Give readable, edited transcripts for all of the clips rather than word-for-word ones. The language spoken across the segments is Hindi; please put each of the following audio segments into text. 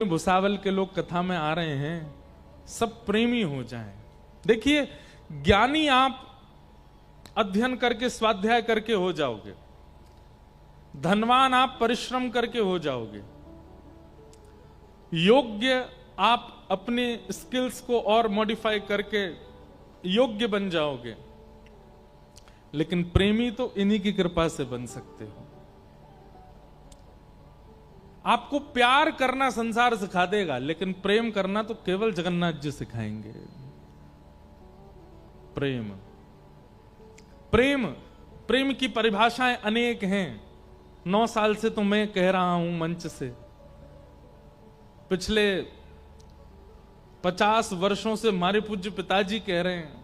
भुसावल के लोग कथा में आ रहे हैं, सब प्रेमी हो जाएं। देखिए, ज्ञानी आप अध्ययन करके स्वाध्याय करके हो जाओगे, धनवान आप परिश्रम करके हो जाओगे, योग्य आप अपने स्किल्स को और मॉडिफाई करके योग्य बन जाओगे, लेकिन प्रेमी तो इन्हीं की कृपा से बन सकते हो। आपको प्यार करना संसार सिखा देगा, लेकिन प्रेम करना तो केवल जगन्नाथ जी सिखाएंगे। प्रेम प्रेम प्रेम की परिभाषाएं अनेक हैं। 9 साल से तो मैं कह रहा हूं मंच से, पिछले 50 वर्षों से हमारे पूज्य पिताजी कह रहे हैं,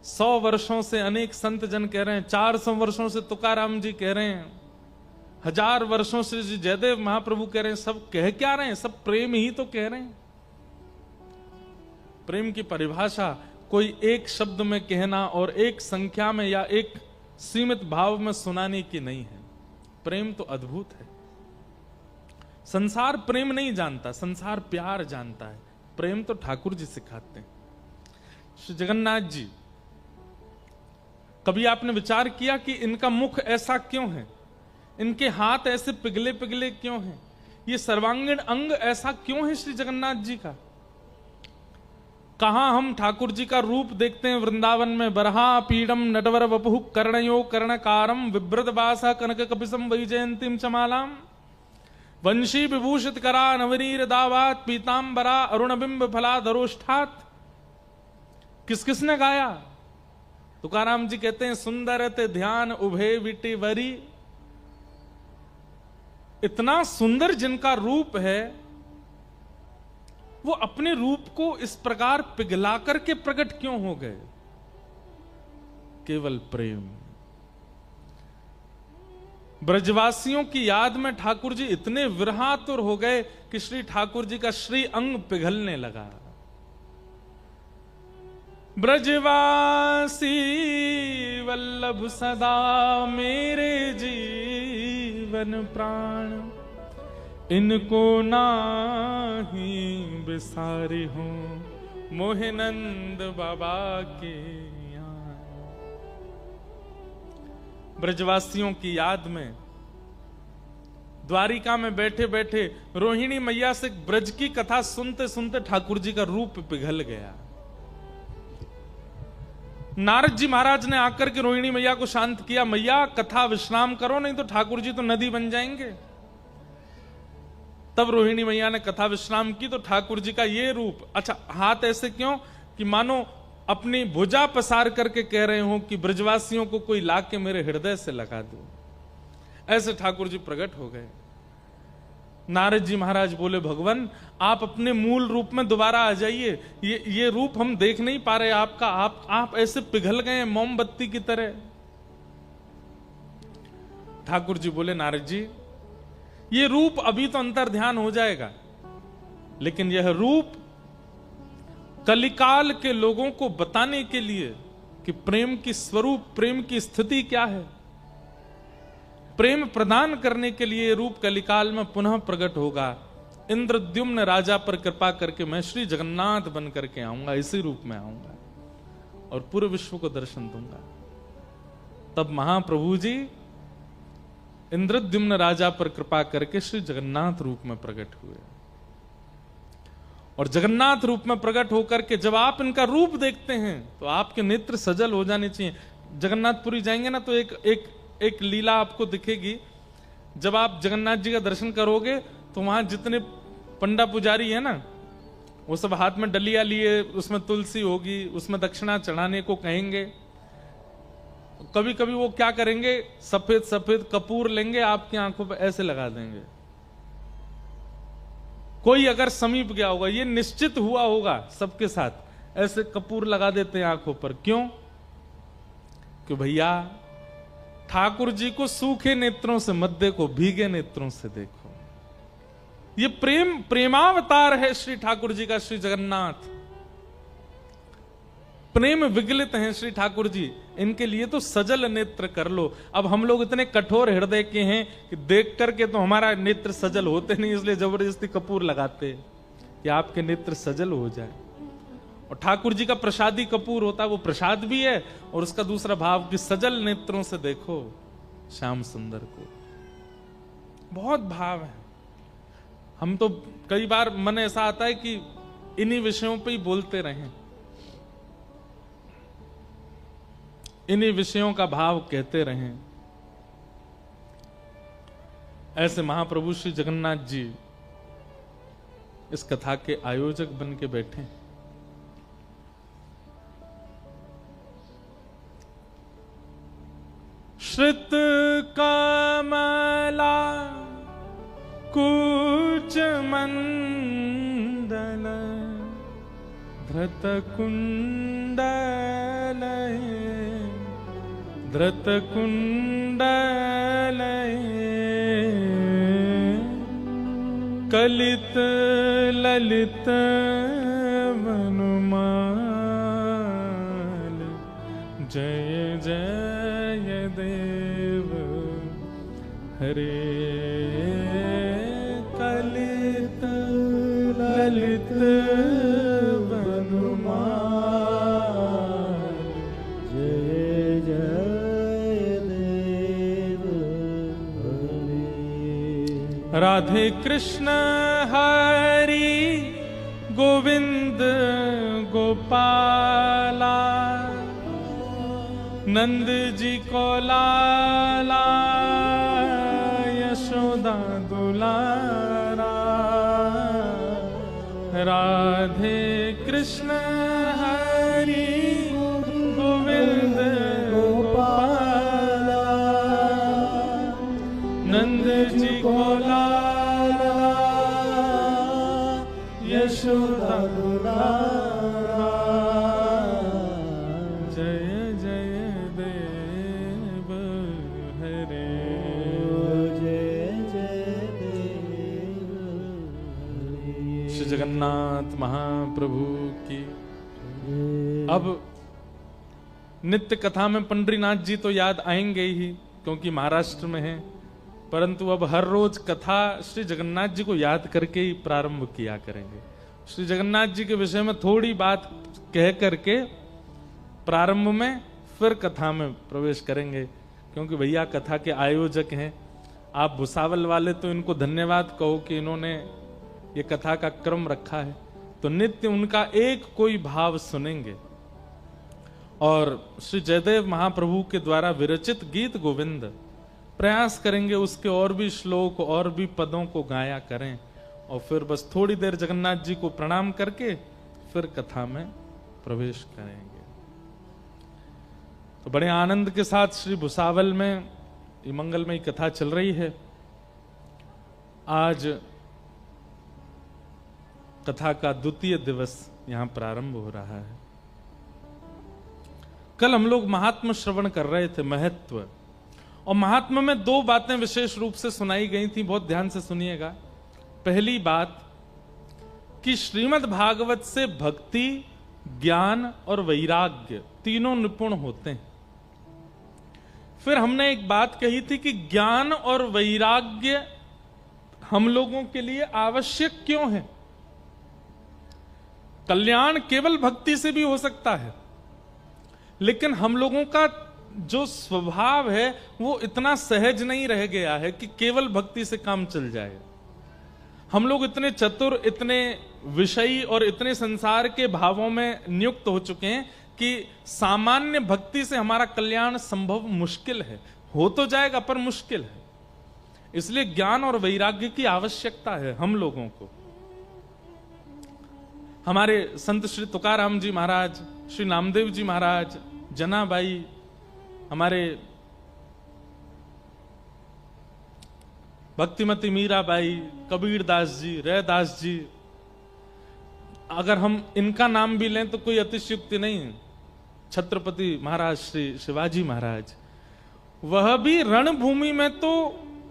100 वर्षों से अनेक संत जन कह रहे हैं, 400 वर्षों से तुकाराम जी कह रहे हैं, 1000 वर्षों से जयदेव महाप्रभु कह रहे हैं। सब कह क्या रहे हैं? सब प्रेम ही तो कह रहे हैं। प्रेम की परिभाषा कोई एक शब्द में कहना और एक संख्या में या एक सीमित भाव में सुनाने की नहीं है। प्रेम तो अद्भुत है। संसार प्रेम नहीं जानता, संसार प्यार जानता है। प्रेम तो ठाकुर जी सिखाते हैं। श्री जगन्नाथ जी, कभी आपने विचार किया कि इनका मुख ऐसा क्यों है? इनके हाथ ऐसे पिघले पिघले क्यों हैं? ये सर्वांगीण अंग ऐसा क्यों है श्री जगन्नाथ जी का? कहां हम ठाकुर जी का रूप देखते हैं वृंदावन में? बरहा पीडम नटवर वपुः कर्णयो कर्णकारम विभ्रत वासा कनक कपिसम वैजयंतीम चमालाम वंशी विभूषित करा नवनीर दावात पीतांबरा अरुणबिंब फलाधरोष्ठात। किस किसने गाया? तुकाराम जी कहते हैं, सुंदरत ध्यान उभे विटि वरी। इतना सुंदर जिनका रूप है, वो अपने रूप को इस प्रकार पिघला करके प्रकट क्यों हो गए? केवल प्रेम। ब्रजवासियों की याद में ठाकुर जी इतने विरहातुर हो गए कि श्री ठाकुर जी का श्री अंग पिघलने लगा। ब्रजवासी वल्लभ सदा मेरे जीवन प्राण, इनको नाही बिसारी हूं मोहिनंद बाबा के यहाँ। ब्रजवासियों की याद में द्वारिका में बैठे बैठे रोहिणी मैया से ब्रज की कथा सुनते सुनते ठाकुर जी का रूप पिघल गया। नारद जी महाराज ने आकर के रोहिणी मैया को शांत किया, मैया कथा विश्राम करो, नहीं तो ठाकुर जी तो नदी बन जाएंगे। तब रोहिणी मैया ने कथा विश्राम की तो ठाकुर जी का ये रूप। अच्छा, हाथ ऐसे क्यों? कि मानो अपनी भुजा पसार करके कह रहे हो कि ब्रजवासियों को कोई ला के मेरे हृदय से लगा दो। ऐसे ठाकुर जी प्रकट हो गए। नारद जी महाराज बोले, भगवान आप अपने मूल रूप में दोबारा आ जाइए, ये रूप हम देख नहीं पा रहे आपका। आप ऐसे पिघल गए मोमबत्ती की तरह। ठाकुर जी बोले, नारद जी ये रूप अभी तो अंतर ध्यान हो जाएगा, लेकिन यह रूप कलिकाल के लोगों को बताने के लिए कि प्रेम की स्वरूप, प्रेम की स्थिति क्या है, प्रेम प्रदान करने के लिए रूप कलिकाल में पुनः प्रकट होगा। इंद्रद्युम्न राजा पर कृपा करके मैं श्री जगन्नाथ बन करके आऊंगा, इसी रूप में आऊंगा और पूरे विश्व को दर्शन दूंगा। तब महाप्रभु जी इंद्रद्युम्न राजा पर कृपा करके श्री जगन्नाथ रूप में प्रकट हुए। और जगन्नाथ रूप में प्रकट होकर के जब आप इनका रूप देखते हैं तो आपके नेत्र सजल हो जाने चाहिए। जगन्नाथपुरी जाएंगे ना तो एक लीला आपको दिखेगी। जब आप जगन्नाथ जी का दर्शन करोगे तो वहां जितने पंडा पुजारी है ना, वो सब हाथ में डलिया लिए, उसमें तुलसी होगी, उसमें दक्षिणा चढ़ाने को कहेंगे। कभी कभी वो क्या करेंगे, सफेद सफेद कपूर लेंगे, आपकी आंखों पे ऐसे लगा देंगे। कोई अगर समीप गया होगा, ये निश्चित हुआ होगा सबके साथ, ऐसे कपूर लगा देते हैं आंखों पर। क्यों? कि भैया ठाकुर जी को सूखे नेत्रों से मत देखो, भीगे नेत्रों से देखो। ये प्रेमावतार है श्री ठाकुर जी का, श्री जगन्नाथ। प्रेम विगलित हैं श्री ठाकुर जी, इनके लिए तो सजल नेत्र कर लो। अब हम लोग इतने कठोर हृदय के हैं कि देख करके तो हमारा नेत्र सजल होते नहीं, इसलिए जबरदस्ती कपूर लगाते हैं कि आपके नेत्र सजल हो जाए। और ठाकुर जी का प्रसादी कपूर होता है, वो प्रसाद भी है, और उसका दूसरा भाव कि सजल नेत्रों से देखो श्याम सुंदर को। बहुत भाव है। हम तो कई बार मन ऐसा आता है कि इन्हीं विषयों पे ही बोलते रहें, इन्हीं विषयों का भाव कहते रहें। ऐसे महाप्रभु श्री जगन्नाथ जी इस कथा के आयोजक बन के बैठे। श्रित कमला कुच मंडल धृत कुंडल धृत कुंडल कलित ललित वनमाल जय जय देव हरे कलित ललित वनमाल जय जय देव हरे। राधे कृष्ण हरि गोविंद गोपाला नंद जी को लाला यशोदा दुलारा। राधे कृष्ण हरि गोविंद गोपाला नंद जी को लाला यशोदा दुलारा। जय जय देव हरे जय जय देव हरे। श्री जगन्नाथ महाप्रभु की। अब नित्य कथा में पंडरीनाथ जी तो याद आएंगे ही, क्योंकि महाराष्ट्र में है, परंतु अब हर रोज कथा श्री जगन्नाथ जी को याद करके ही प्रारंभ किया करेंगे। श्री जगन्नाथ जी के विषय में थोड़ी बात कह करके प्रारंभ में फिर कथा में प्रवेश करेंगे, क्योंकि भैया कथा के आयोजक हैं। आप भुसावल वाले तो इनको धन्यवाद कहो कि इन्होंने ये कथा का क्रम रखा है, तो नित्य उनका एक कोई भाव सुनेंगे। और श्री जयदेव महाप्रभु के द्वारा विरचित गीत गोविंद प्रयास करेंगे उसके और भी श्लोक और भी पदों को गाया करें, और फिर बस थोड़ी देर जगन्नाथ जी को प्रणाम करके फिर कथा में प्रवेश करेंगे। तो बड़े आनंद के साथ श्री भुसावल में ये मंगलमयी कथा चल रही है। आज कथा का द्वितीय दिवस यहां प्रारंभ हो रहा है। कल हम लोग महात्म श्रवण कर रहे थे, महत्व, और महात्मा में दो बातें विशेष रूप से सुनाई गई थी, बहुत ध्यान से सुनिएगा। पहली बात कि श्रीमद् भागवत से भक्ति, ज्ञान और वैराग्य तीनों निपुण होते हैं। फिर हमने एक बात कही थी कि ज्ञान और वैराग्य हम लोगों के लिए आवश्यक क्यों है। कल्याण केवल भक्ति से भी हो सकता है, लेकिन हम लोगों का जो स्वभाव है वो इतना सहज नहीं रह गया है कि केवल भक्ति से काम चल जाए। हम लोग इतने चतुर, इतने विषयी और इतने संसार के भावों में नियुक्त हो चुके हैं कि सामान्य भक्ति से हमारा कल्याण संभव मुश्किल है। हो तो जाएगा पर मुश्किल है। इसलिए ज्ञान और वैराग्य की आवश्यकता है हम लोगों को। हमारे संत श्री तुकाराम जी महाराज, श्री नामदेव जी महाराज, जनाबाई, हमारे भक्तिमती मीराबाई, कबीरदास जी, रैदास जी, अगर हम इनका नाम भी लें तो कोई अतिशयोक्ति नहीं है। छत्रपति महाराज श्री शिवाजी महाराज, वह भी रणभूमि में तो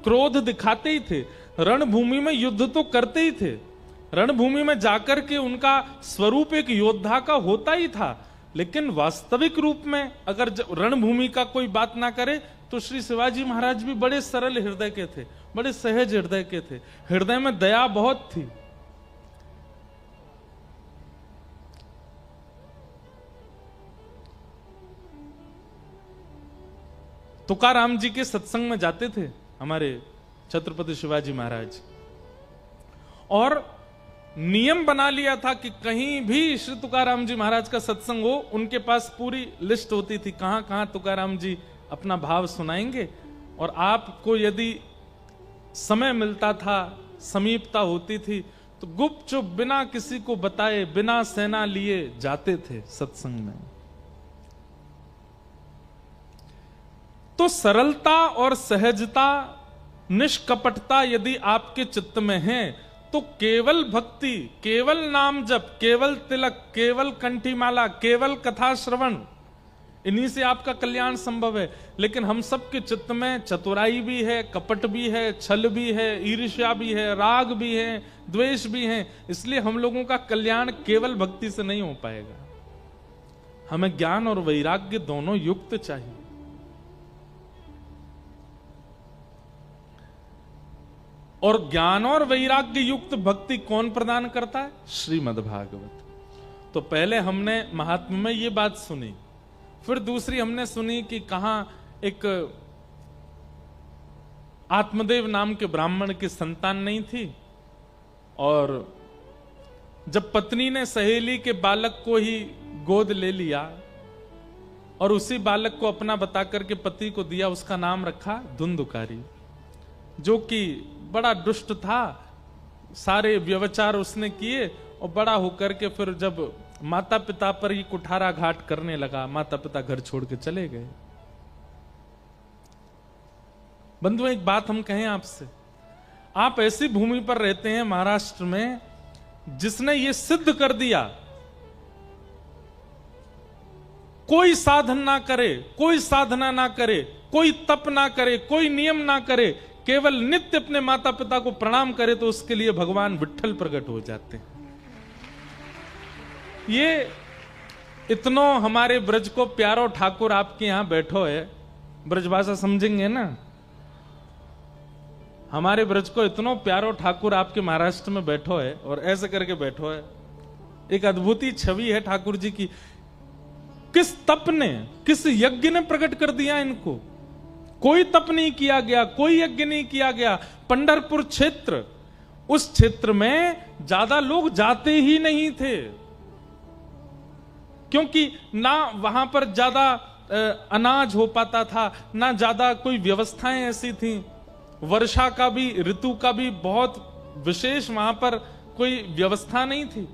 क्रोध दिखाते ही थे, रणभूमि में युद्ध तो करते ही थे, रणभूमि में जाकर के उनका स्वरूप एक योद्धा का होता ही था। लेकिन वास्तविक रूप में अगर रणभूमि का कोई बात ना करे तो श्री शिवाजी महाराज भी बड़े सरल हृदय के थे, बड़े सहज हृदय के थे, हृदय में दया बहुत थी। तुकाराम जी के सत्संग में जाते थे हमारे छत्रपति शिवाजी महाराज, और नियम बना लिया था कि कहीं भी श्री तुकाराम जी महाराज का सत्संग हो, उनके पास पूरी लिस्ट होती थी कहां कहां तुकाराम जी अपना भाव सुनाएंगे। और आपको यदि समय मिलता था, समीपता होती थी, तो गुपचुप बिना किसी को बताए, बिना सेना लिए जाते थे सत्संग में। तो सरलता और सहजता, निष्कपटता यदि आपके चित्त में है तो केवल भक्ति, केवल नाम जप, केवल तिलक, केवल कंठीमाला, केवल कथा श्रवण, इन्हीं से आपका कल्याण संभव है। लेकिन हम सबके चित्त में चतुराई भी है, कपट भी है, छल भी है, ईर्ष्या भी है, राग भी है, द्वेष भी है। इसलिए हम लोगों का कल्याण केवल भक्ति से नहीं हो पाएगा। हमें ज्ञान और वैराग्य दोनों युक्त चाहिए। और ज्ञान और वैराग्य युक्त भक्ति कौन प्रदान करता है? श्रीमद् भागवत। तो पहले हमने महात्म्य में ये बात सुनी, फिर दूसरी हमने सुनी कि कहां एक आत्मदेव नाम के ब्राह्मण की संतान नहीं थी, और जब पत्नी ने सहेली के बालक को ही गोद ले लिया और उसी बालक को अपना बता करके पति को दिया, उसका नाम रखा धुंधुकारी, जो कि बड़ा दुष्ट था। सारे व्यभिचार उसने किए और बड़ा होकर के फिर जब माता पिता पर ही कुठारा घाट करने लगा, माता पिता घर छोड़ के चले गए। बंधुओं, एक बात हम कहें आपसे, आप ऐसी भूमि पर रहते हैं महाराष्ट्र में जिसने ये सिद्ध कर दिया, कोई साधन ना करे, कोई साधना ना करे, कोई तप ना करे, कोई नियम ना करे, केवल नित्य अपने माता पिता को प्रणाम करे तो उसके लिए भगवान विट्ठल प्रकट हो जाते हैं। ये इतनो हमारे ब्रज को प्यारो ठाकुर आपके यहां बैठो है, ब्रजभाषा समझेंगे ना, हमारे ब्रज को इतनो प्यारो ठाकुर आपके महाराष्ट्र में बैठो है और ऐसे करके बैठो है। एक अद्भुती छवि है ठाकुर जी की। किस तप ने, किस यज्ञ ने प्रकट कर दिया इनको। कोई तप नहीं किया गया, कोई यज्ञ नहीं किया गया। पंढरपुर क्षेत्र, उस क्षेत्र में ज्यादा लोग जाते ही नहीं थे, क्योंकि ना वहां पर ज्यादा अनाज हो पाता था, ना ज्यादा कोई व्यवस्थाएं ऐसी थी। वर्षा का भी, ऋतु का भी बहुत विशेष वहां पर कोई व्यवस्था नहीं थी।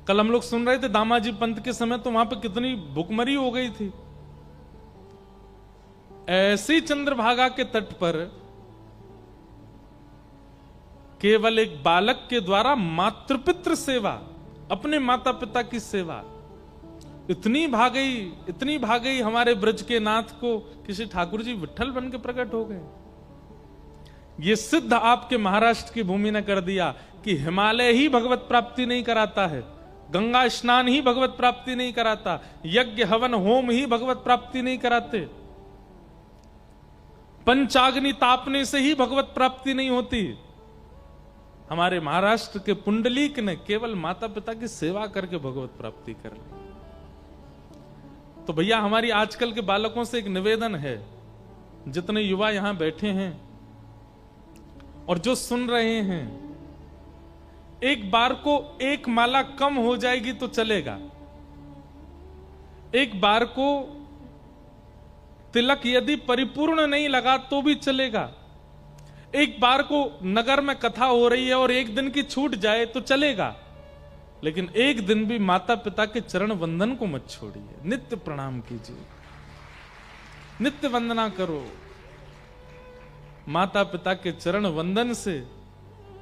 कल हम लोग सुन रहे थे दामाजी पंत के समय, तो वहां पर कितनी भुखमरी हो गई थी। ऐसी चंद्रभागा के तट पर केवल एक बालक के द्वारा मातृपितृ सेवा, अपने माता पिता की सेवा इतनी भागई हमारे ब्रज के नाथ को, किसी ठाकुर जी विट्ठल बन के प्रकट हो गए। ये सिद्ध आपके महाराष्ट्र की भूमि ने कर दिया कि हिमालय ही भगवत प्राप्ति नहीं कराता है, गंगा स्नान ही भगवत प्राप्ति नहीं कराता, यज्ञ हवन होम ही भगवत प्राप्ति नहीं कराते, पंचाग्नि तापने से ही भगवत प्राप्ति नहीं होती। हमारे महाराष्ट्र के पुंडलीक ने केवल माता पिता की सेवा करके भगवत प्राप्ति कर ली। तो भैया, हमारी आजकल के बालकों से एक निवेदन है, जितने युवा यहां बैठे हैं और जो सुन रहे हैं, एक बार को एक माला कम हो जाएगी तो चलेगा, एक बार को तिलक यदि परिपूर्ण नहीं लगा तो भी चलेगा, एक बार को नगर में कथा हो रही है और एक दिन की छूट जाए तो चलेगा, लेकिन एक दिन भी माता पिता के चरण वंदन को मत छोड़िए। नित्य प्रणाम कीजिए, नित्य वंदना करो। माता पिता के चरण वंदन से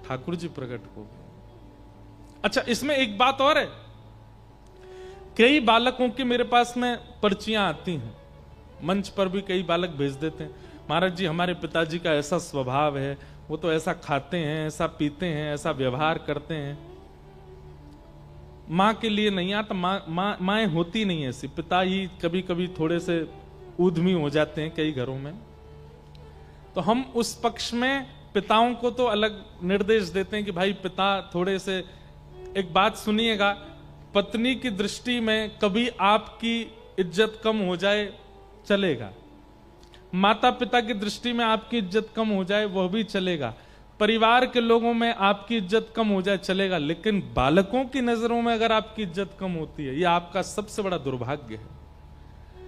ठाकुर जी प्रकट हो गए। अच्छा, इसमें एक बात और है, कई बालकों के मेरे पास में पर्चियां आती हैं, मंच पर भी कई बालक भेज देते हैं, महाराज जी हमारे पिताजी का ऐसा स्वभाव है, वो तो ऐसा खाते हैं, ऐसा पीते हैं, ऐसा व्यवहार करते हैं। माँ के लिए नहीं आता। माएँ होती नहीं ऐसी, पिता ही कभी कभी थोड़े से ऊधमी हो जाते हैं कई घरों में। तो हम उस पक्ष में पिताओं को तो अलग निर्देश देते हैं कि भाई पिता थोड़े से, एक बात सुनिएगा, पत्नी की दृष्टि में कभी आपकी इज्जत कम हो जाए चलेगा, माता पिता की दृष्टि में आपकी इज्जत कम हो जाए वह भी चलेगा, परिवार के लोगों में आपकी इज्जत कम हो जाए चलेगा, लेकिन बालकों की नजरों में अगर आपकी इज्जत कम होती है, यह आपका सबसे बड़ा दुर्भाग्य है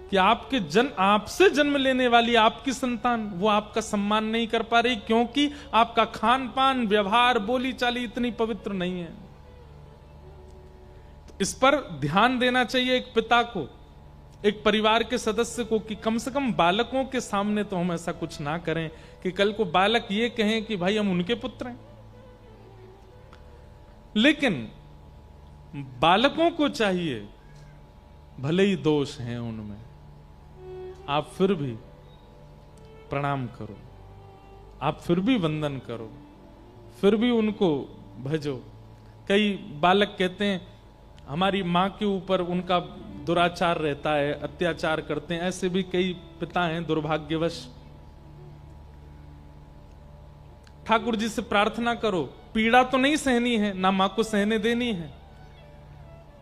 कि आपसे जन्म लेने वाली आपकी संतान वो आपका सम्मान नहीं कर पा रही, क्योंकि आपका खान पान, व्यवहार, बोली चाली इतनी पवित्र नहीं है। तो इस पर ध्यान देना चाहिए एक पिता को, एक परिवार के सदस्य को, कि कम से कम बालकों के सामने तो हम ऐसा कुछ ना करें कि कल को बालक ये कहें कि भाई हम उनके पुत्र हैं। लेकिन बालकों को चाहिए, भले ही दोष हैं उनमें, आप फिर भी प्रणाम करो, आप फिर भी वंदन करो, फिर भी उनको भजो। कई बालक कहते हैं हमारी माँ के ऊपर उनका दुराचार रहता है, अत्याचार करते हैं, ऐसे भी कई पिता हैं दुर्भाग्यवश। ठाकुर जी से प्रार्थना करो, पीड़ा तो नहीं सहनी है, ना मां को सहने देनी है,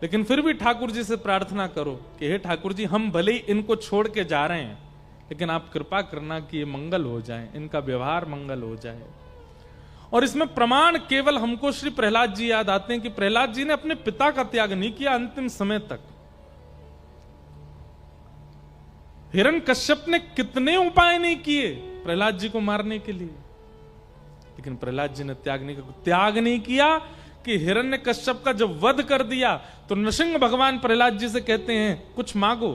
लेकिन फिर भी ठाकुर जी से प्रार्थना करो कि हे ठाकुर जी, हम भले ही इनको छोड़ के जा रहे हैं, लेकिन आप कृपा करना कि ये मंगल हो जाए, इनका व्यवहार मंगल हो जाए। और इसमें प्रमाण केवल हमको श्री प्रहलाद जी याद आते हैं कि प्रहलाद जी ने अपने पिता का त्याग नहीं किया अंतिम समय तक। हिरण्यकश्यप ने कितने उपाय नहीं किए प्रहलाद जी को मारने के लिए, लेकिन प्रहलाद जी ने त्याग नहीं किया कि हिरण्यकश्यप का जब वध कर दिया तो नृसिंह भगवान प्रहलाद जी से कहते हैं कुछ मांगो।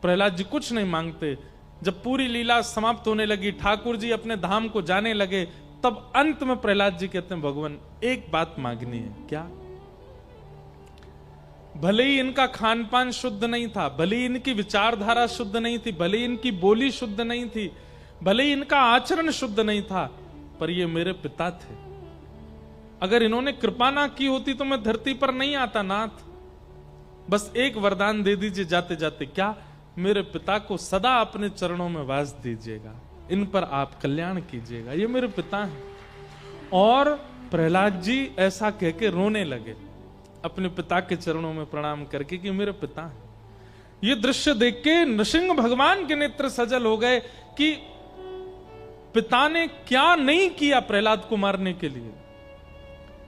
प्रहलाद जी कुछ नहीं मांगते। जब पूरी लीला समाप्त होने लगी, ठाकुर जी अपने धाम को जाने लगे, तब अंत में प्रहलाद जी कहते हैं भगवान एक बात मांगनी है। क्या? भले ही इनका खान पान शुद्ध नहीं था, भले ही इनकी विचारधारा शुद्ध नहीं थी, भले ही इनकी बोली शुद्ध नहीं थी, भले ही इनका आचरण शुद्ध नहीं था, पर ये मेरे पिता थे। अगर इन्होंने कृपा ना की होती तो मैं धरती पर नहीं आता नाथ। बस एक वरदान दे दीजिए जाते जाते, क्या? मेरे पिता को सदा अपने चरणों में वास दीजिएगा, इन पर आप कल्याण कीजिएगा, ये मेरे पिता हैं। और प्रहलाद जी ऐसा कह के रोने लगे अपने पिता के चरणों में प्रणाम करके कि मेरे पिता हैं। ये दृश्य देख के नृसिंह भगवान के नेत्र सजल हो गए कि पिता ने क्या नहीं किया प्रहलाद को मारने के लिए।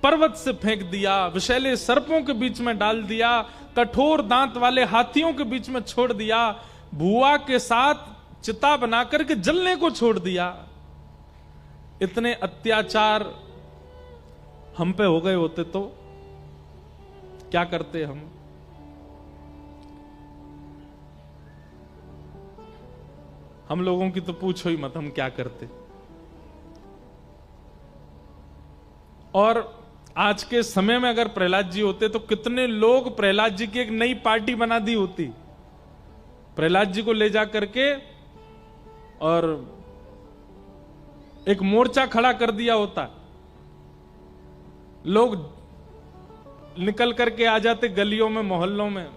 पर्वत से फेंक दिया, विषैले सर्पों के बीच में डाल दिया, कठोर दांत वाले हाथियों के बीच में छोड़ दिया, भुआ के साथ चिता बनाकर के जलने को छोड़ दिया। इतने अत्याचार हम पे हो गए होते तो क्या करते हम? हम लोगों की तो पूछो ही मत, हम क्या करते। और आज के समय में अगर प्रहलाद जी होते तो कितने लोग प्रहलाद जी की एक नई पार्टी बना दी होती, प्रहलाद जी को ले जा करके और एक मोर्चा खड़ा कर दिया होता, लोग निकल करके आ जाते गलियों में, मोहल्लों में,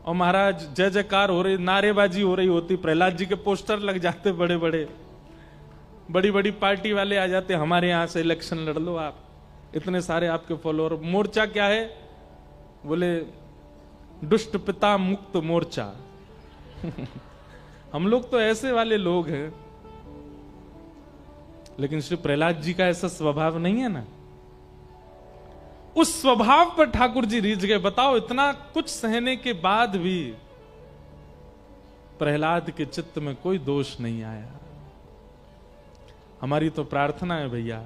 और महाराज जय जयकार हो रही, नारेबाजी हो रही होती, प्रहलाद जी के पोस्टर लग जाते बड़े बड़े, बड़ी बड़ी पार्टी वाले आ जाते, हमारे यहां से इलेक्शन लड़ लो आप, इतने सारे आपके फॉलोअर। मोर्चा क्या है? बोले दुष्ट पिता मुक्त मोर्चा। हम लोग तो ऐसे वाले लोग हैं, लेकिन श्री प्रहलाद जी का ऐसा स्वभाव नहीं है ना। उस स्वभाव पर ठाकुर जी रीझ गए। बताओ, इतना कुछ सहने के बाद भी प्रहलाद के चित्त में कोई दोष नहीं आया। हमारी तो प्रार्थना है भैया,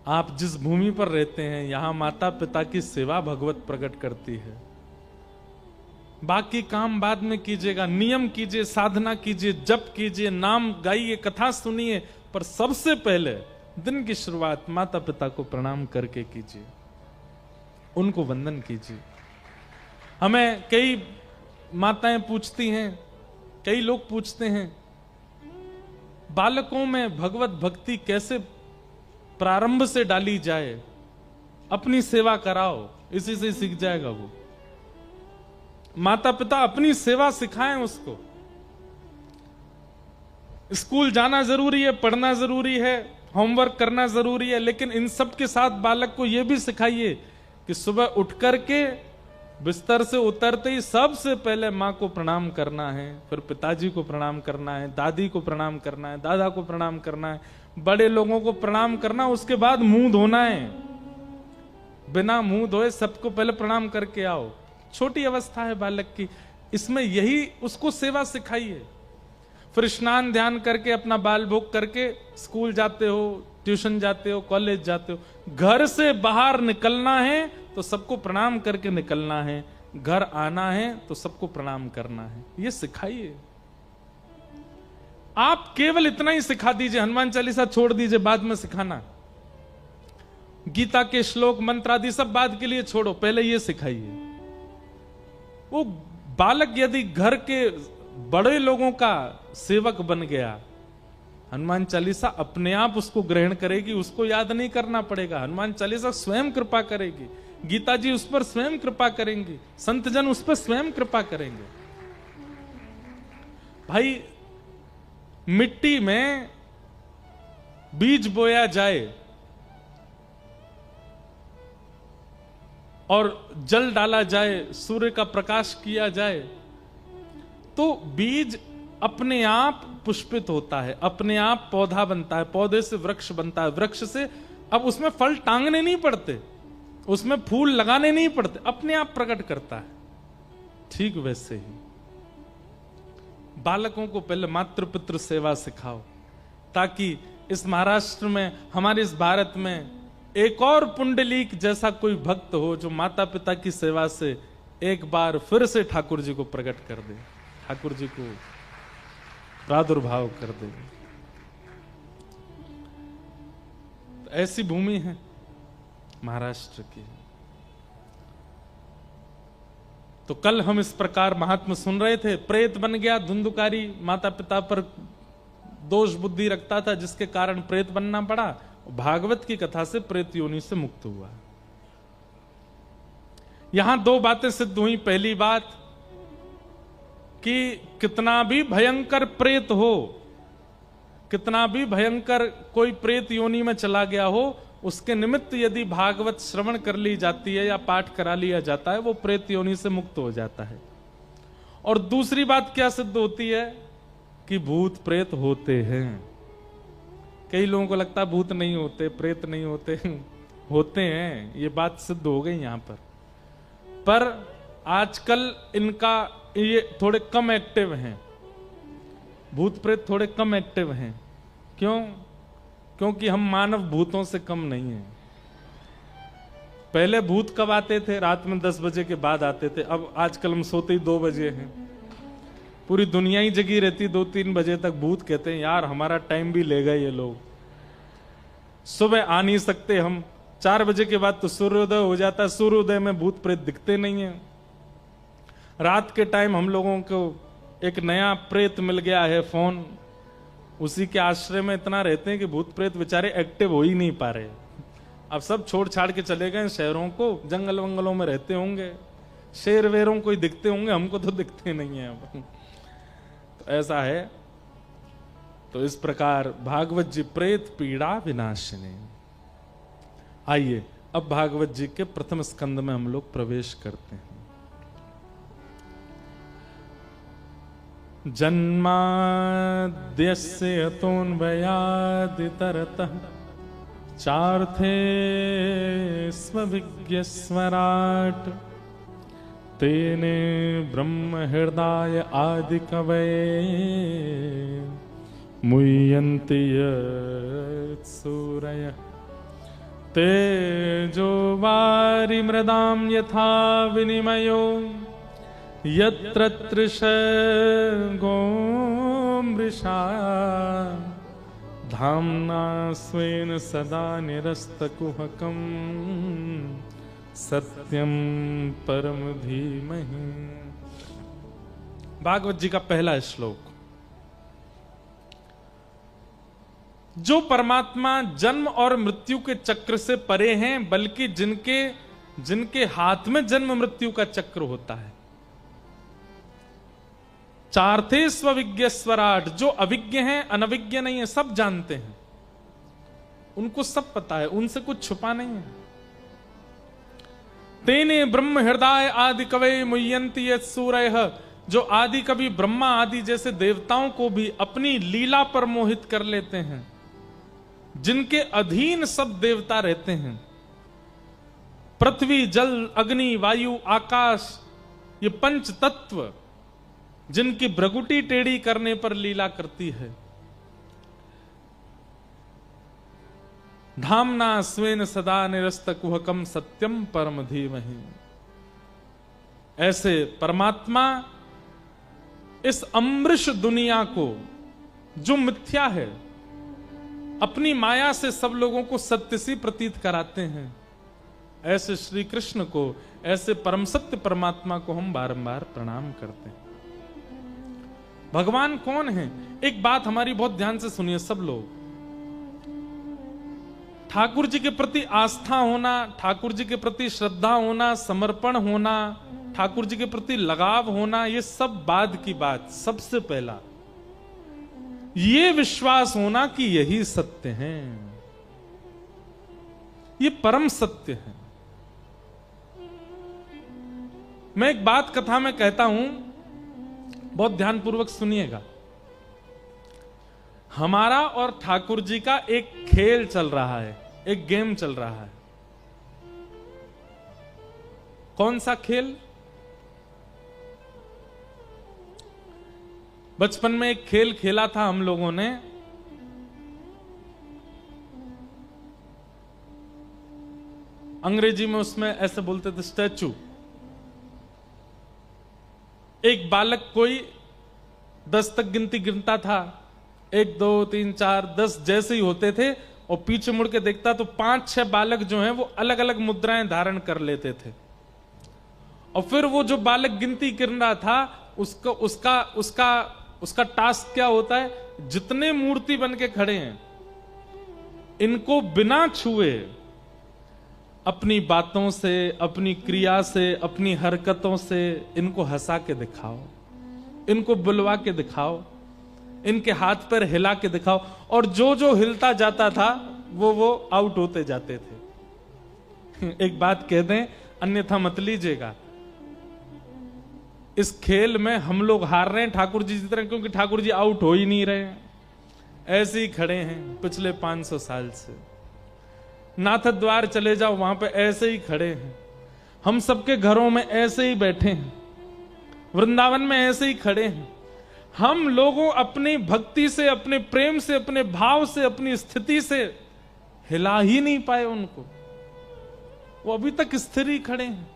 आप जिस भूमि पर रहते हैं यहां माता पिता की सेवा भगवत प्रकट करती है। बाकी काम बाद में कीजिएगा, नियम कीजिए, साधना कीजिए, जप कीजिए, नाम गाइए, कथा सुनिए, पर सबसे पहले दिन की शुरुआत माता पिता को प्रणाम करके कीजिए, उनको वंदन कीजिए। हमें कई माताएं पूछती हैं, कई लोग पूछते हैं, बालकों में भगवत भक्ति कैसे प्रारंभ से डाली जाए, अपनी सेवा कराओ। इसी से सीख जाएगा वो। माता पिता अपनी सेवा सिखाएं उसको। स्कूल जाना जरूरी है, पढ़ना जरूरी है, होमवर्क करना जरूरी है, लेकिन इन सब के साथ बालक को यह भी सिखाइए कि सुबह उठ करके बिस्तर से उतरते ही सबसे पहले माँ को प्रणाम करना है, फिर पिताजी को प्रणाम करना है, दादी को प्रणाम करना है, दादा को प्रणाम करना है, बड़े लोगों को प्रणाम करना, उसके बाद मुंह धोना है। बिना मुंह धोए सबको पहले प्रणाम करके आओ। छोटी अवस्था है बालक की, इसमें यही उसको सेवा सिखाइए। फिर स्नान ध्यान करके अपना बाल भोग करके स्कूल जाते हो, ट्यूशन जाते हो, कॉलेज जाते हो, घर से बाहर निकलना है तो सबको प्रणाम करके निकलना है, घर आना है तो सबको प्रणाम करना है। ये सिखाइए। आप केवल इतना ही सिखा दीजिए, हनुमान चालीसा छोड़ दीजिए, बाद में सिखाना। गीता के श्लोक मंत्र आदि सब बाद के लिए छोड़ो, पहले ये सिखाइए। वो बालक यदि घर के बड़े लोगों का सेवक बन गया, हनुमान चालीसा अपने आप उसको ग्रहण करेगी, उसको याद नहीं करना पड़ेगा। हनुमान चालीसा स्वयं कृपा करेगी, गीता जी उस पर स्वयं कृपा करेंगी, संत जन उस पर स्वयं कृपा करेंगे। भाई मिट्टी में बीज बोया जाए और जल डाला जाए, सूर्य का प्रकाश किया जाए, तो बीज अपने आप पुष्पित होता है, अपने आप पौधा बनता है, पौधे से वृक्ष बनता है, वृक्ष से अब उसमें फल टांगने नहीं पड़ते, उसमें फूल लगाने नहीं पड़ते, अपने आप प्रकट करता है। ठीक वैसे ही बालकों को पहले मातृ पितृ सेवा सिखाओ, ताकि इस महाराष्ट्र में, हमारे इस भारत में एक और पुंडलीक जैसा कोई भक्त हो जो माता पिता की सेवा से एक बार फिर से ठाकुर जी को प्रकट कर दे, ठाकुर जी को प्रादुर्भाव कर दे। ऐसी भूमि है महाराष्ट्र की। तो कल हम इस प्रकार महात्मा सुन रहे थे, प्रेत बन गया, धुंधुकारी माता पिता पर दोष बुद्धि रखता था, जिसके कारण प्रेत बनना पड़ा। भागवत की कथा से प्रेत योनि से मुक्त हुआ। यहां दो बातें सिद्ध हुई। पहली बात कि कितना भी भयंकर प्रेत हो, कितना भी भयंकर कोई प्रेत योनि में चला गया हो, उसके निमित्त यदि भागवत श्रवण कर ली जाती है या पाठ करा लिया जाता है, वो प्रेत योनि से मुक्त हो जाता है। और दूसरी बात क्या सिद्ध होती है कि भूत प्रेत होते हैं। कई लोगों को लगता है भूत नहीं होते, प्रेत नहीं होते, होते हैं। ये बात सिद्ध हो गई यहां पर आजकल इनका ये थोड़े कम एक्टिव हैं, भूत प्रेत थोड़े कम एक्टिव हैं। क्यों? क्योंकि हम मानव भूतों से कम नहीं हैं। पहले भूत कब आते थे? रात में 10 बजे के बाद आते थे। अब आजकल हम सोते ही 2 बजे हैं, पूरी दुनिया ही जगी रहती 2-3 बजे तक। भूत कहते हैं यार हमारा टाइम भी लेगा ये लोग, सुबह आ नहीं सकते हम। 4 बजे के बाद तो सूर्योदय हो जाता है, सूर्योदय में भूत प्रेत दिखते नहीं है। रात के टाइम हम लोगों को एक नया प्रेत मिल गया है, फोन, उसी के आश्रय में इतना रहते हैं कि भूत प्रेत बेचारे एक्टिव हो ही नहीं पा रहे। अब सब छोड़ छाड़ के चले गए शहरों को, जंगल वंगलों में रहते होंगे, शेर वेरों को ही दिखते होंगे, हमको तो दिखते नहीं है अब। तो ऐसा है। तो इस प्रकार भागवत जी प्रेत पीड़ा विनाशिनी। आइए अब भागवत जी के प्रथम स्कंद में हम लोग प्रवेश करते हैं। जन्माद्यस्य यतोऽन्वयादितरतः चार्थे स्वविज्ञस्वराट् तेने ब्रह्म हृदय आदि कवये मुह्यन्ति यत्सूरयः तेजो वारिमृदां यथा विनिमयो यत्र त्रिशर्गो मृषा धाम्ना स्वेन सदा निरस्तकुहकं सत्यं परम धीमहि। भागवत जी का पहला श्लोक। जो परमात्मा जन्म और मृत्यु के चक्र से परे हैं, बल्कि जिनके जिनके हाथ में जन्म मृत्यु का चक्र होता है। चार्थे स्वविज्ञ स्वराट, जो अविज्ञ हैं, अनविज्ञ नहीं है, सब जानते हैं, उनको सब पता है, उनसे कुछ छुपा नहीं है। तेने ब्रह्म हृदय आदि कवय मुह्यंति यत् सूरयः, जो आदि कवि ब्रह्मा आदि जैसे देवताओं को भी अपनी लीला पर मोहित कर लेते हैं, जिनके अधीन सब देवता रहते हैं। पृथ्वी जल अग्नि वायु आकाश, ये पंच तत्व जिनकी भ्रगुटी टेढ़ी करने पर लीला करती है। धामना स्वेन सदा निरस्त कुहकम सत्यम परम धीमहि। ऐसे परमात्मा इस अमृष दुनिया को, जो मिथ्या है, अपनी माया से सब लोगों को सत्य सी प्रतीत कराते हैं, ऐसे श्री कृष्ण को, ऐसे परम सत्य परमात्मा को हम बारंबार प्रणाम करते हैं। भगवान कौन है? एक बात हमारी बहुत ध्यान से सुनिए सब लोग। ठाकुर जी के प्रति आस्था होना, ठाकुर जी के प्रति श्रद्धा होना, समर्पण होना, ठाकुर जी के प्रति लगाव होना, ये सब बाद की बात। सबसे पहला ये विश्वास होना कि यही सत्य है, ये परम सत्य है। मैं एक बात कथा में कहता हूं, बहुत ध्यानपूर्वक सुनिएगा। हमारा और ठाकुर जी का एक खेल चल रहा है, एक गेम चल रहा है। कौन सा खेल? बचपन में एक खेल खेला था हम लोगों ने, अंग्रेजी में उसमें ऐसे बोलते थे स्टैचू। एक बालक कोई 10 तक गिनती गिनता था, 1 2 3 4 10 जैसे ही होते थे, और पीछे मुड़ के देखता तो 5-6 बालक जो हैं वो अलग अलग मुद्राएं धारण कर लेते थे। और फिर वो जो बालक गिनती गिन रहा था, उसका टास्क क्या होता है? जितने मूर्ति बन के खड़े हैं, इनको बिना छुए अपनी बातों से, अपनी क्रिया से, अपनी हरकतों से इनको हंसा के दिखाओ, इनको बुलवा के दिखाओ, इनके हाथ पर हिला के दिखाओ। और जो जो हिलता जाता था वो आउट होते जाते थे। एक बात कह दें, अन्यथा मत लीजिएगा, इस खेल में हम लोग हार रहे हैं ठाकुर जी जिस तरह, क्योंकि ठाकुर जी आउट हो ही नहीं रहे हैं, ऐसे ही खड़े हैं पिछले 500 साल से। नाथ द्वार चले जाओ, वहां पे ऐसे ही खड़े हैं। हम सबके घरों में ऐसे ही बैठे हैं, वृंदावन में ऐसे ही खड़े हैं। हम लोगों अपनी भक्ति से, अपने प्रेम से, अपने भाव से, अपनी स्थिति से हिला ही नहीं पाए उनको, वो अभी तक स्थिर ही खड़े हैं।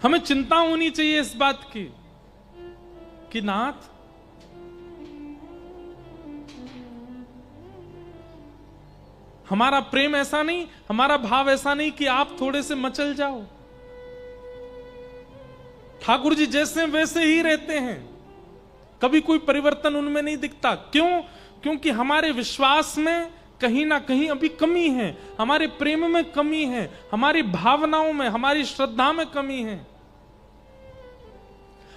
हमें चिंता होनी चाहिए इस बात की कि नाथ, हमारा प्रेम ऐसा नहीं, हमारा भाव ऐसा नहीं कि आप थोड़े से मचल जाओ। ठाकुर जी जैसे वैसे ही रहते हैं, कभी कोई परिवर्तन उनमें नहीं दिखता। क्यों? क्योंकि हमारे विश्वास में कहीं ना कहीं अभी कमी है, हमारे प्रेम में कमी है, हमारी भावनाओं में, हमारी श्रद्धा में कमी है।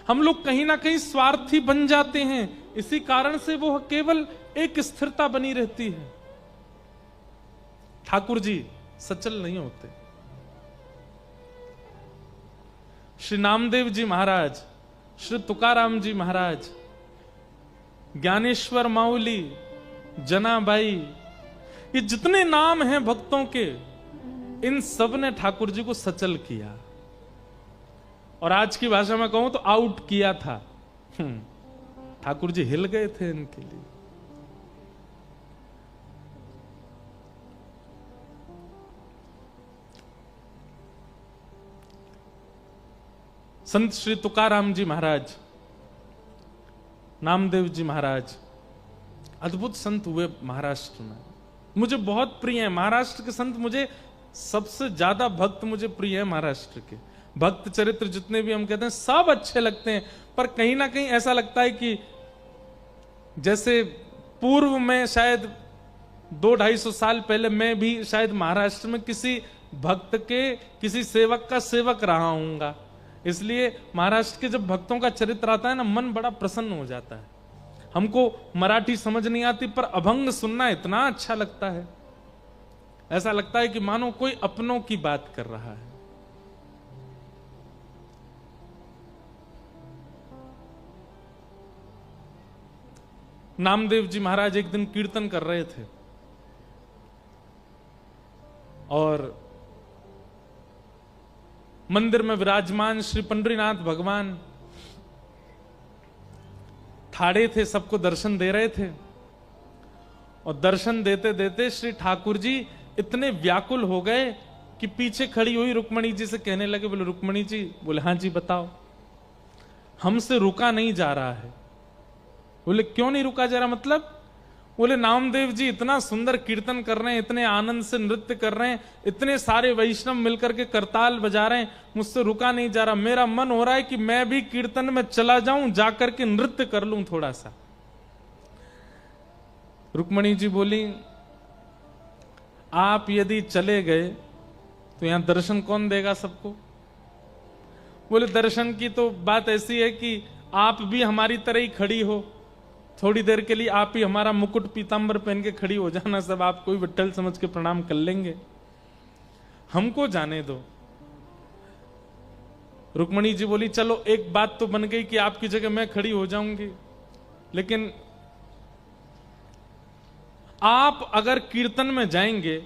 हम लोग कहीं ना कहीं स्वार्थी बन जाते हैं, इसी कारण से वो केवल एक स्थिरता बनी रहती है। ठाकुर जी सचल नहीं होते। श्री नामदेव जी महाराज, श्री तुकाराम जी महाराज, ज्ञानेश्वर माउली, जनाबाई, ये जितने नाम हैं भक्तों के, इन सब ने ठाकुर जी को सचल किया, और आज की भाषा में कहूं तो आउट किया था। ठाकुर जी हिल गए थे इनके लिए। संत श्री तुकाराम जी महाराज, नामदेव जी महाराज, अद्भुत संत हुए महाराष्ट्र में। मुझे बहुत प्रिय है महाराष्ट्र के संत, मुझे सबसे ज्यादा भक्त मुझे प्रिय है महाराष्ट्र के। भक्त चरित्र जितने भी हम कहते हैं सब अच्छे लगते हैं, पर कहीं ना कहीं ऐसा लगता है कि जैसे पूर्व में शायद 200-250 साल पहले मैं भी शायद महाराष्ट्र में किसी भक्त के, किसी सेवक का सेवक रहा हूंगा, इसलिए महाराष्ट्र के जब भक्तों का चरित्र आता है ना, मन बड़ा प्रसन्न हो जाता है। हमको मराठी समझ नहीं आती, पर अभंग सुनना इतना अच्छा लगता है, ऐसा लगता है कि मानो कोई अपनों की बात कर रहा है। नामदेव जी महाराज एक दिन कीर्तन कर रहे थे और मंदिर में विराजमान श्री पंडरीनाथ भगवान ठाड़े थे, सबको दर्शन दे रहे थे। और दर्शन देते देते श्री ठाकुर जी इतने व्याकुल हो गए कि पीछे खड़ी हुई रुक्मणी जी से कहने लगे, बोले रुक्मणी जी, बोले हाँ जी बताओ। हमसे रुका नहीं जा रहा है। बोले क्यों नहीं रुका जा रहा, मतलब? बोले नामदेव जी इतना सुंदर कीर्तन कर रहे हैं, इतने आनंद से नृत्य कर रहे हैं, इतने सारे वैष्णव मिलकर के करताल बजा रहे हैं, मुझसे रुका नहीं जा रहा। मेरा मन हो रहा है कि मैं भी कीर्तन में चला जाऊं, जाकर के नृत्य कर लूं थोड़ा सा। रुक्मणी जी बोली, आप यदि चले गए तो यहां दर्शन कौन देगा सबको? बोले दर्शन की तो बात ऐसी है कि आप भी हमारी तरह ही खड़ी हो, थोड़ी देर के लिए आप ही हमारा मुकुट पीतांबर पहन के खड़ी हो जाना, सब आपको ही विट्ठल समझ के प्रणाम कर लेंगे, हमको जाने दो। रुक्मणी जी बोली चलो एक बात तो बन गई कि आपकी जगह मैं खड़ी हो जाऊंगी, लेकिन आप अगर कीर्तन में जाएंगे,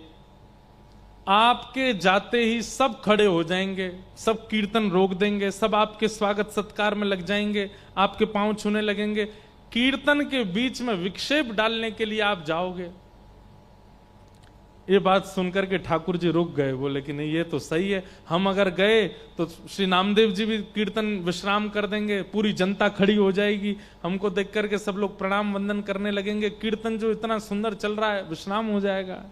आपके जाते ही सब खड़े हो जाएंगे, सब कीर्तन रोक देंगे, सब आपके स्वागत सत्कार में लग जाएंगे, आपके पांव छूने लगेंगे। कीर्तन के बीच में विक्षेप डालने के लिए आप जाओगे। ये बात सुनकर के ठाकुर जी रुक गए, बोले कि नहीं ये तो सही है, हम अगर गए तो श्री नामदेव जी भी कीर्तन विश्राम कर देंगे, पूरी जनता खड़ी हो जाएगी, हमको देख करके सब लोग प्रणाम वंदन करने लगेंगे, कीर्तन जो इतना सुंदर चल रहा है विश्राम हो जाएगा।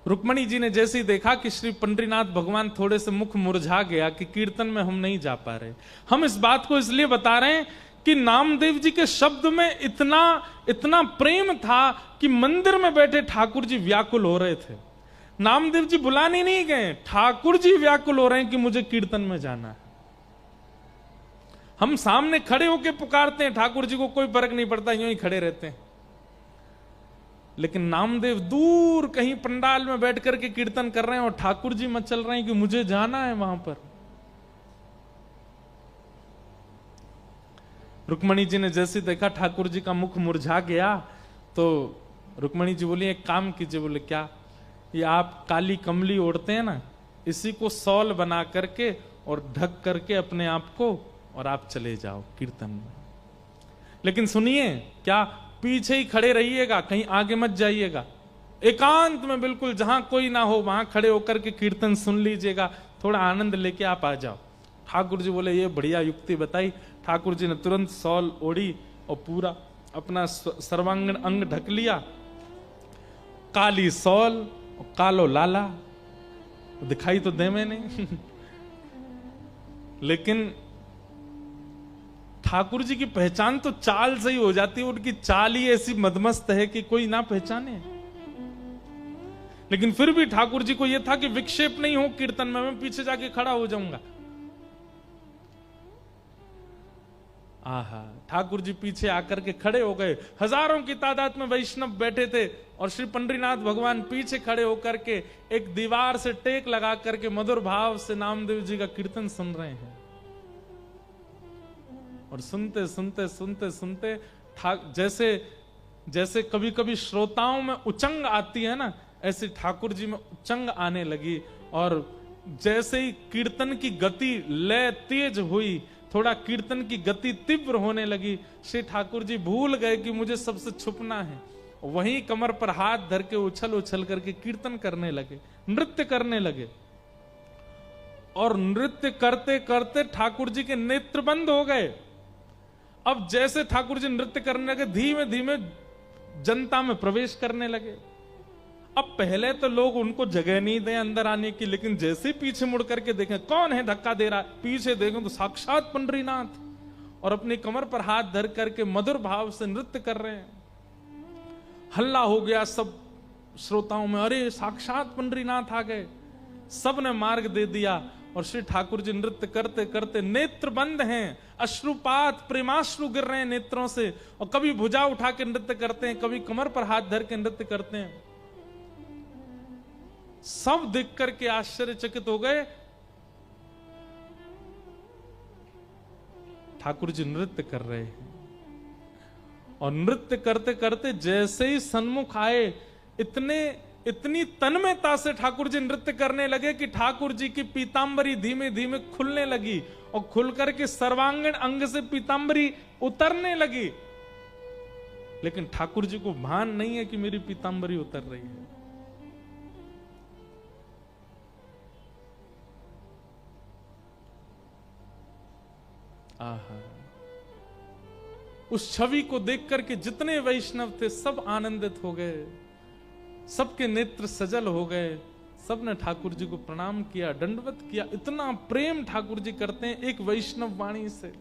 रुक्मणी जी ने जैसे ही देखा कि श्री पंडरीनाथ भगवान थोड़े से मुख मुरझा गया कि कीर्तन में हम नहीं जा पा रहे। हम इस बात को इसलिए बता रहे हैं कि नामदेव जी के शब्द में इतना इतना प्रेम था कि मंदिर में बैठे ठाकुर जी व्याकुल हो रहे थे। नामदेव जी बुलाने नहीं गए, ठाकुर जी व्याकुल हो रहे हैं कि मुझे कीर्तन में जाना है। हम सामने खड़े होकर पुकारते हैं, ठाकुर जी को कोई फर्क नहीं पड़ता, यूं ही खड़े रहते हैं। लेकिन नामदेव दूर कहीं पंडाल में बैठ करके कीर्तन कर रहे हैं और ठाकुर जी मचल रहे हैं कि मुझे जाना है वहां पर। रुक्मणी जी ने जैसे देखा ठाकुर जी का मुख मुरझा गया, तो रुक्मणी जी बोली एक काम कीजिए। बोले क्या? ये आप काली कमली ओढ़ते हैं ना, इसी को सॉल बना करके और ढक करके अपने आप को और आप चले जाओ कीर्तन में। लेकिन सुनिए, क्या पीछे ही खड़े रहिएगा, कहीं आगे मत जाइएगा, एकांत में बिल्कुल जहां कोई ना हो वहां खड़े होकर के कीर्तन सुन लीजिएगा, थोड़ा आनंद लेके आप आ जाओ। ठाकुर जी बोले ये बढ़िया युक्ति बताई। ठाकुर जी ने तुरंत सॉल ओढ़ी और पूरा अपना सर्वांगीण अंग ढक लिया, काली सॉल और कालो लाला, दिखाई तो दे मैंने लेकिन ठाकुर जी की पहचान तो चाल से ही हो जाती है, उनकी चाल ही ऐसी मदमस्त है कि कोई ना पहचाने। लेकिन फिर भी ठाकुर जी को यह था कि विक्षेप नहीं हो कीर्तन में, मैं पीछे जाके खड़ा हो जाऊंगा। आहा, ठाकुर जी पीछे आकर के खड़े हो गए। हजारों की तादाद में वैष्णव बैठे थे और श्री पंडरीनाथ भगवान पीछे खड़े होकर के एक दीवार से टेक लगा करके मधुर भाव से नामदेव जी का कीर्तन सुन रहे हैं। और सुनते सुनते सुनते सुनते जैसे जैसे कभी कभी श्रोताओं में उचंग आती है ना, ऐसे ठाकुर जी में उचंग आने लगी। और जैसे ही कीर्तन की गति लय तेज हुई, थोड़ा कीर्तन की गति तीव्र होने लगी, श्री ठाकुर जी भूल गए कि मुझे सबसे छुपना है। वहीं कमर पर हाथ धर के उछल उछल करके कीर्तन करने लगे, नृत्य करने लगे। और नृत्य करते करते ठाकुर जी के नेत्र बंद हो गए। अब जैसे ठाकुर जी नृत्य करने लगे, धीमे धीमे जनता में प्रवेश करने लगे। अब पहले तो लोग उनको जगह नहीं दें अंदर आने की, लेकिन जैसे पीछे मुड़ करके देखें कौन है धक्का दे रहा है, पीछे देखें तो साक्षात पंडरीनाथ। और अपनी कमर पर हाथ धर करके मधुर भाव से नृत्य कर रहे हैं। हल्ला हो गया सब श्रोताओं में, अरे साक्षात पंडरीनाथ आ गए। सब ने मार्ग दे दिया और श्री ठाकुर जी नृत्य करते करते नेत्र बंद हैं, अश्रुपात प्रेमाश्रु गिर रहे हैं नेत्रों से, और कभी भुजा उठा के नृत्य करते हैं, कभी कमर पर हाथ धर के नृत्य करते हैं। सब देख करके आश्चर्यचकित हो गए। ठाकुर जी नृत्य कर रहे हैं और नृत्य करते करते जैसे ही सन्मुख आए, इतनी तन्मयता से ठाकुर जी नृत्य करने लगे कि ठाकुर जी की पीतांबरी धीमे धीमे खुलने लगी और खुल करके सर्वांगीण अंग से पीतांबरी उतरने लगी। लेकिन ठाकुर जी को भान नहीं है कि मेरी पीतांबरी उतर रही है। आहा, उस छवि को देख करके जितने वैष्णव थे सब आनंदित हो गए, सबके नेत्र सजल हो गए। सबने ठाकुर जी को प्रणाम किया, दंडवत किया। इतना प्रेम ठाकुर जी करते हैं एक वैष्णव वाणी से।